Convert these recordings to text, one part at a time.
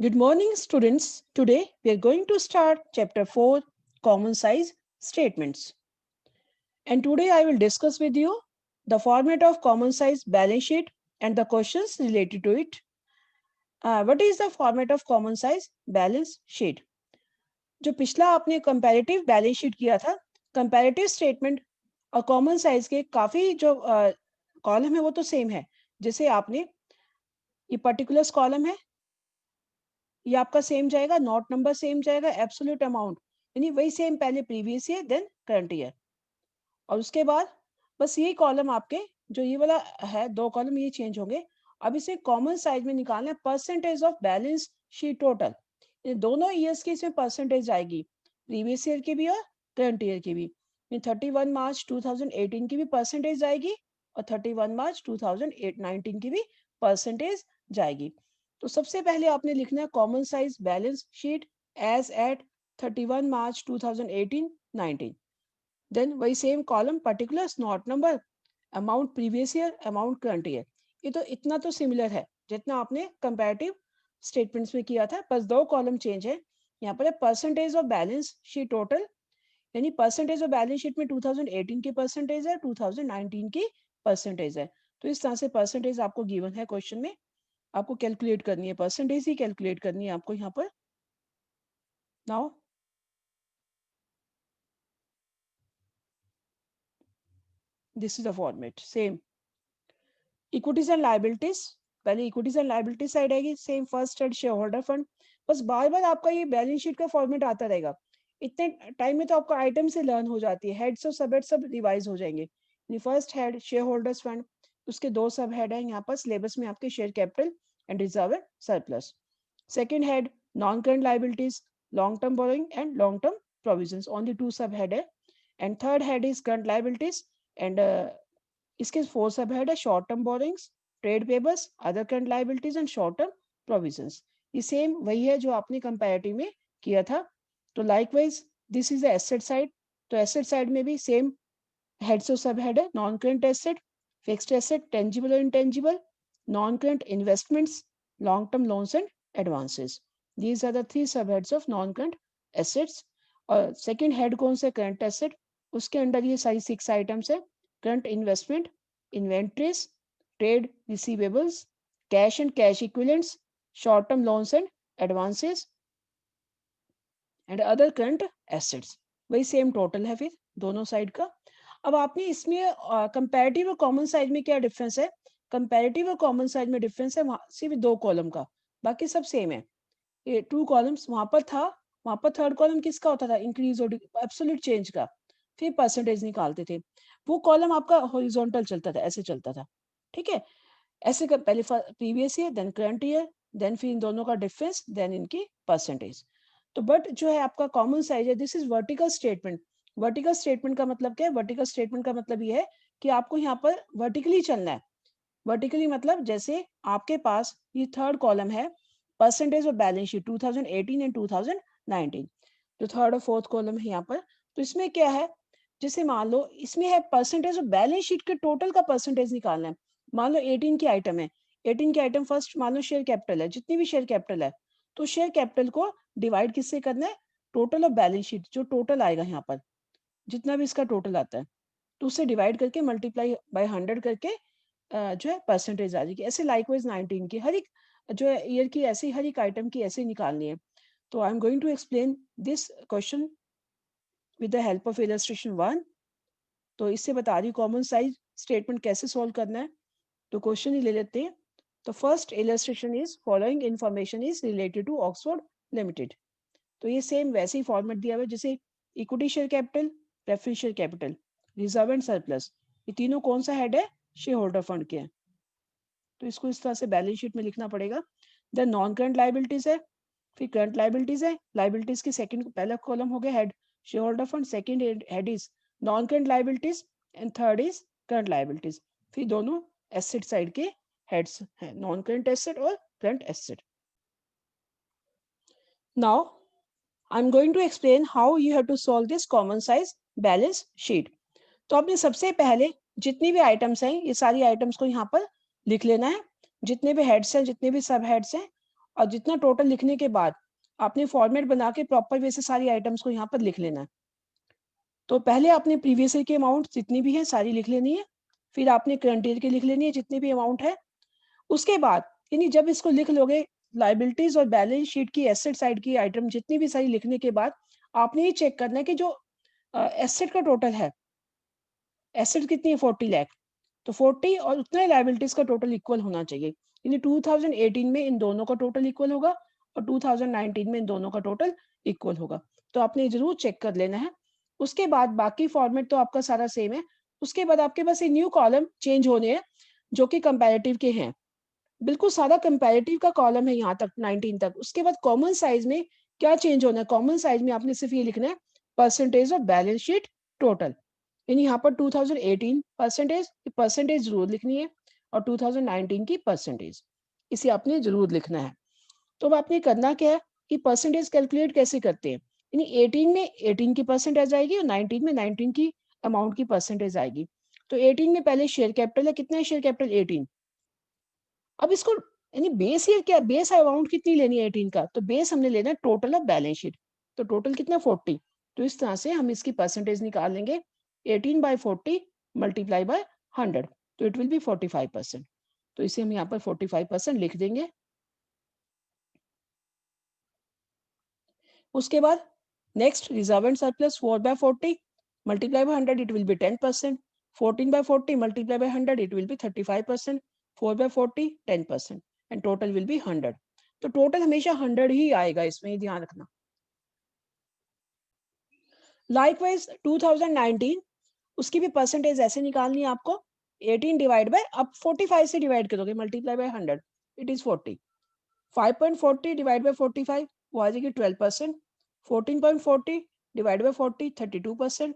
Good morning, students. Today we are going to start chapter 4, Common Size Statements. And today I will discuss with you the format of common size balance sheet and the questions related to it. What is the format of common size balance sheet? जो पिछला आपने comparative balance sheet किया था, comparative statement और common size के काफी जो column है वो तो सेम है. जैसे आपने ये पर्टिकुलर्स कॉलम है, ये आपका सेम जाएगा, नोट नंबर सेम जाएगा, एब्सोल्यूट अमाउंट यानी वही सेम, पहले previous year then current year. और उसके बाद बस ये कॉलम आपके जो ये वाला है, दो कॉलम ये चेंज होंगे. अब इसे कॉमन साइज में निकालना है percentage of balance sheet total. ये दोनों ईयर्स की इसमें परसेंटेज आएगी, प्रीवियस ईयर की भी और करंट ईयर की भी. 31 मार्च 2018 की भी परसेंटेज आएगी और 31 मार्च 2019 की भी परसेंटेज जाएगी. तो सबसे पहले आपने लिखना है common size balance sheet as at 31 March 2018-19. Then वही same column particulars, note number, amount previous year, amount current year. ये तो इतना तो सिमिलर है जितना आपने कंपैरेटिव स्टेटमेंट्स में किया था, बस दो कॉलम चेंज है. यहाँ पर है percentage of balance sheet total, यानी परसेंटेज ऑफ बैलेंस शीट में 2018 की परसेंटेज है, 2019 की परसेंटेज है. तो इस तरह से परसेंटेज आपको गिवन है क्वेश्चन में, आपको कैलकुलेट करनी है, परसेंटेज ही कैलकुलेट करनी है आपको यहाँ पर. Now this is the format same. Equities and liabilities, पहले इक्विटीज एंड लायबिलिटी साइड आएगी, same first head share holder fund. बस बार बार आपका ये बैलेंस शीट का फॉर्मेट आता रहेगा. इतने टाइम में तो आपका आइटम से लर्न हो जाती है, हेड्स और सब हेड सब रिवाइज हो जाएंगे. First head share holders fund, उसके दो सब हेड है यहाँ पर सिलेबस में आपके, share capital and reserve and surplus. Second head non current liabilities, long term borrowing and long term provisions, only two sub head है. And third head is current liabilities and इसके four sub head है, short term borrowings, trade payables, other current liabilities and short term provisions. ये same वही है जो आपने comparative में किया था. तो likewise this is the asset side. तो एसेट साइड में भी सेम हेड्स और सब हेड है, non current asset, fixed asset, tangible और intangible, non current investments, long term loans and advances. These are the three sub heads of non current assets. और second head कौन सा, current asset, उसके under ये सारी 6 items है, current investment, inventories, trade receivables, cash and cash equivalents, short-term loans and advances, and other current assets. वही same total है फिर दोनों साइड का. अब आपने इसमें कंपैरेटिव और कॉमन साइज में क्या डिफरेंस है? कंपैरेटिव और कॉमन साइज में डिफरेंस है सिर्फ दो कॉलम का, बाकी सब सेम है. ये 2 कॉलम्स वहां पर था, वहां पर थर्ड कॉलम किसका होता था, इंक्रीज और एब्सोल्यूट चेंज का, फिर परसेंटेज निकालते थे. वो कॉलम आपका हॉरिजॉन्टल चलता था, ऐसे चलता था. ठीक है, ऐसे कर पहले previous year then current year, then फिर इन दोनों का डिफरेंस, देन इनकी परसेंटेज. तो बट जो है आपका कॉमन साइज है, this is vertical statement. Vertical statement का मतलब क्या है? वर्टिकल स्टेटमेंट का मतलब ये है कि आपको यहाँ पर वर्टिकली चलना है. वर्टिकली मतलब जैसे आपके पास ये थर्ड कॉलम है, percentage of balance sheet 2018 and 2019, जो थर्ड और फोर्थ कॉलम है यहाँ पर. तो इसमें क्या है, जैसे मान लो इसमें है परसेंटेज ऑफ बैलेंस शीट के टोटल का परसेंटेज निकालना है. मान लो 18 की आइटम है, 18 की आइटम फर्स्ट मान लो शेयर कैपिटल है, जितनी भी शेयर कैपिटल है, तो शेयर कैपिटल को डिवाइड किससे करना है, टोटल ऑफ बैलेंस शीट, जो टोटल आएगा यहाँ पर, जितना भी इसका टोटल आता है, तो उससे डिवाइड करके मल्टीप्लाई बाय 100 करके जो है परसेंटेज आ जाएगी. ऐसे लाइकवाइज 19 की हर एक जो है ईयर की, ऐसे हर एक आइटम की ऐसे निकालनी है. तो I am going to explain this question with the help of illustration 1. तो इससे बता रही कॉमन साइज स्टेटमेंट कैसे सॉल्व करना है. तो क्वेश्चन ही ले लेते हैं. तो first illustration is following information is related to Oxford limited. तो ये सेम वैसे ही फॉर्मेट दिया हुआ है जैसे equity share capital, preference share capital, reserve and surplus, ये तीनों कौन सा हेड है, शेयर होल्डर फंड के हैं. तो इसको इस तरह से बैलेंस शीट में लिखना पड़ेगा. देन नॉन करंट लायबिलिटीज है, फिर करंट लायबिलिटीज है, लायबिलिटीज की सेकंड पहला कॉलम हो गया head share holder fund, second head is non current liabilities and third is current liabilities. फिर दोनों एसेट साइड के हेड्स हैं, नॉन करंट एसेट और current asset. Now I am going to explain how you have to solve this common size balance sheet. तो आपने सबसे पहले जितनी भी आइटम्स हैं, ये सारी आइटम्स को यहाँ पर लिख लेना है, जितने भी हेड्स हैं, जितने भी सब हेड्स हैं, और जितना टोटल लिखने के बाद आपने फॉर्मेट बना के प्रॉपर वे से सारी आइटम्स को यहाँ पर लिख लेना है। तो पहले आपने प्रीवियस ईयर की अमाउंट जितनी भी है सारी लिख लेनी है, फिर आपने करंट ईयर की लिख लेनी है जितनी भी अमाउंट है। उसके बाद यानी जब इसको लिख लोगे लाइबिलिटीज और बैलेंस शीट की एसेट साइड की आइटम जितनी भी सारी लिखने के बाद आपने ये चेक करना है कि जो एसेट का टोटल है, एसेट कितनी है 40 लाख, तो 40 और उतना ही लाइबिलिटीज का टोटल इक्वल होना चाहिए। यानी 2018 में इन दोनों का टोटल इक्वल होगा और 2019 में इन दोनों का टोटल इक्वल होगा। तो आपने जरूर चेक कर लेना है। उसके बाद बाकी फॉर्मेट तो आपका सारा सेम है। उसके बाद आपके पास ये न्यू कॉलम चेंज होने हैं जो कि कंपैरेटिव के हैं। बिल्कुल सादा कंपैरेटिव का कॉलम है यहाँ तक 19 तक। उसके बाद कॉमन साइज में क्या चेंज होना है, कॉमन साइज में आपने सिर्फ ये लिखना है percentage of balance sheet total. यानी यहाँ पर 2018 परसेंटेज जरूर लिखनी है और 2019 की परसेंटेज इसे आपने जरूर लिखना है। तो अब आपने करना क्या है कि परसेंटेज कैलकुलेट कैसे करते हैं। यानी 18 में 18 की परसेंटेज आएगी और 19 में 19 की अमाउंट की परसेंटेज आएगी। तो 18 में पहले शेयर कैपिटल है, कितना है शेयर कैपिटल 18। अब इसको यानी बेस ईयर क्या, बेस अमाउंट कितनी लेनी है 18 का, तो बेस हमने लेना है टोटल ऑफ बैलेंस शीट। तो टोटल कितना 40। तो इस तरह से हम इसकी परसेंटेज निकाल लेंगे 18/40 मल्टीप्लाई बाय 100, तो इट विल बी 45%। तो इसे हम यहाँ पर 45% लिख देंगे। उसके बाद next reserve and surplus 4/40 multiply by 100 it will be 10%। 14/40 multiply by 100 it will be 35%। 4/40 10% and total will be 100। तो टोटल हमेशा 100 ही आएगा, इसमें ध्यान रखना। लाइकवाइज 2019 उसकी भी परसेंटेज ऐसे निकालनी है आपको। 18 डिवाइड बाय, अब 45 से डिवाइड करोगे multiply by 100 it is 40। 5.40 divide by 45 वो आ जाएगी 12%। 14.40 divide by 40 32%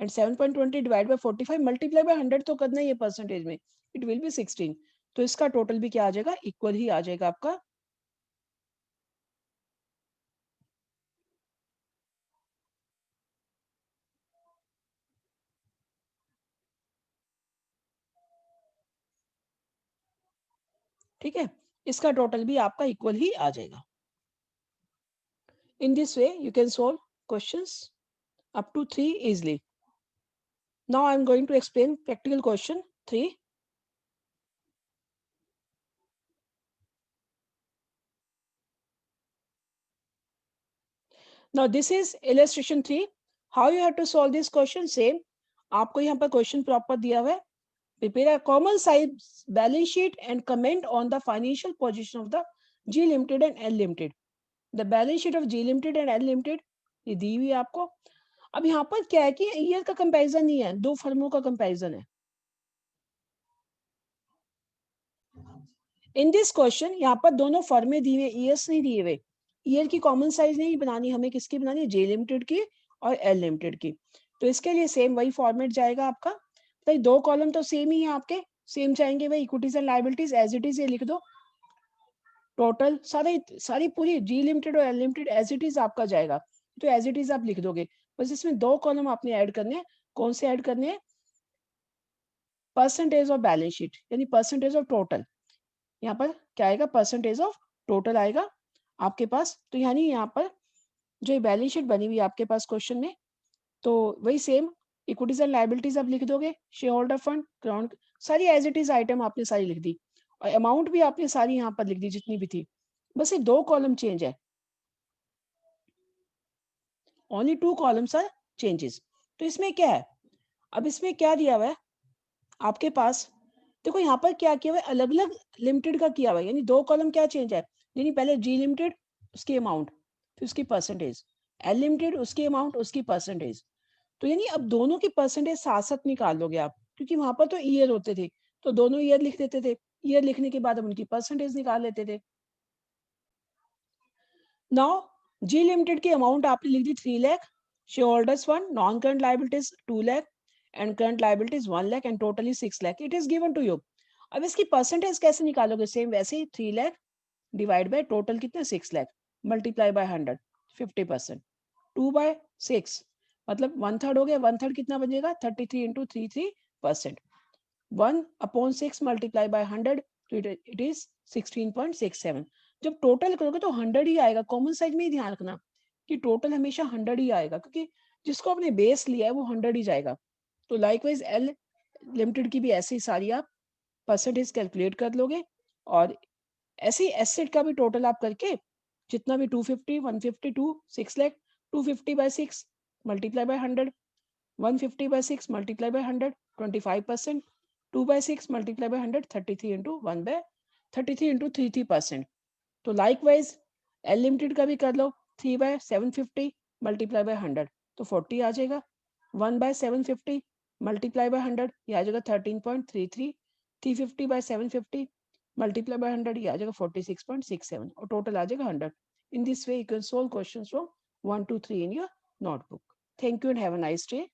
and 7.20 divide by 45 multiply by 100 तो करना ही है परसेंटेज में, इट विल बी 16। तो इसका टोटल भी क्या आ जाएगा, इक्वल ही आ जाएगा आपका। ठीक है, इसका टोटल भी आपका इक्वल ही आ जाएगा। In this way you can solve questions up to 3 easily. Now I am going to explain practical question 3. Now this is illustration 3. How you have to solve this question, same आपको यहाँ पर question proper दिया हुआ है। Prepare a common size balance sheet and comment on the financial position of the G Limited and L Limited. The balance sheet of G Limited and L Limited ये दी हुई है आपको। अब यहाँ पर क्या है कि ईयर का कंपैरिजन नहीं है, दो फर्मों का कंपैरिजन है। इन दिस क्वेश्चन यहाँ पर दोनों फर्में दी हुई, ईयर्स नहीं दिए हुए। ईयर की कॉमन साइज नहीं बनानी, हमें किसकी बनानी है, जे लिमिटेड की और एल लिमिटेड की। तो इसके लिए सेम वही फॉर्मेट जाएगा आपका। तो दो कॉलम तो सेम ही है आपके, सेम जाएंगे भाई, equities and liabilities as it is ये लिख दो। टोटल सारी पूरी जी लिमिटेड और L limited as it is आपका जाएगा, तो एज इट इज आप लिख दोगे। बस इसमें दो कॉलम आपने ऐड करने हैं। कौन से ऐड करने हैं, परसेंटेज ऑफ बैलेंस शीट यानी परसेंटेज ऑफ टोटल। यहाँ पर क्या आएगा, परसेंटेज ऑफ टोटल आएगा आपके पास। तो यानी यहाँ पर जो बैलेंस शीट बनी हुई है आपके पास क्वेश्चन में, तो वही सेम इक्विटीज एंड लायबिलिटीज आप लिख दोगे। शेयर होल्डर फंड, ग्राउंड, सारी एज इट इज आइटम आपने सारी लिख दी और अमाउंट भी आपने सारी यहाँ पर लिख दी जितनी भी थी। बस ये दो कॉलम चेंज है, ओनली 2 कॉलम्स आर चेंजेस। तो इसमें क्या है, अब इसमें क्या दिया हुआ है आपके पास, देखो यहाँ पर क्या किया हुआ है, अलग अलग लिमिटेड का किया हुआ है। यानी दो कॉलम क्या चेंज है, यानी पहले जी लिमिटेड उसकी अमाउंट फिर उसकी परसेंटेज, एल लिमिटेड उसकी अमाउंट उसकी परसेंटेज। तो यानी अब दोनों की परसेंटेज साथ साथ निकाल लोगे आप, क्योंकि वहां पर तो ईयर होते थे तो दोनों ईयर लिख देते थे। ईयर लिखने के बाद हम उनकी परसेंटेज निकाल लेते थे। नाउ जी लिमिटेड की अमाउंट आपने लिख दी 3 lakh, share holders fund, non current liabilities 2 lakh and current liabilities 1 lakh and totally 6 lakh. It is given to you. अब इसकी परसेंटेज कैसे निकालोगे, सेम वैसे ही 3 लाख डिवाइड बाय टोटल कितने 6 लाख मल्टीप्लाई बाय 100 50%। 2/6 मतलब 1/3 हो गया, 1/3 कितना बनेगा 33 इंटू 33%। 1/6 मल्टीप्लाई बाय 100 तो इट इज 16.67। जब टोटल करोगे तो 100 ही आएगा, कॉमन साइज में ही ध्यान रखना कि टोटल हमेशा 100 ही आएगा, क्योंकि जिसको आपने बेस लिया है वो 100 ही जाएगा। तो लाइकवाइज एल लिमिटेड की भी ऐसे ही सारी आप परसेंटेज कैलकुलेट कर लोगे, और ऐसे ही एसेट का भी टोटल आप करके जितना भी 250, 152, 6 lakh, 250 by 6 multiply by 100, 150 by 6 multiplied by 100, 25%, 2 by 6 multiplied by 100, 33 into 1 by 33 into 33%. तो likewise L limited का भी कर लो, 3 by 750 multiplied by 100, तो 40 आ जाएगा, 1 by 750 multiplied by 100, ये आ जाएगा 13.33, 350 by 750 multiplied by 100, ये आ जाएगा 46.67, और total आ जाएगा 100. In this way, you can solve questions from 1 to 3 in your notebook. Thank you and have a nice day.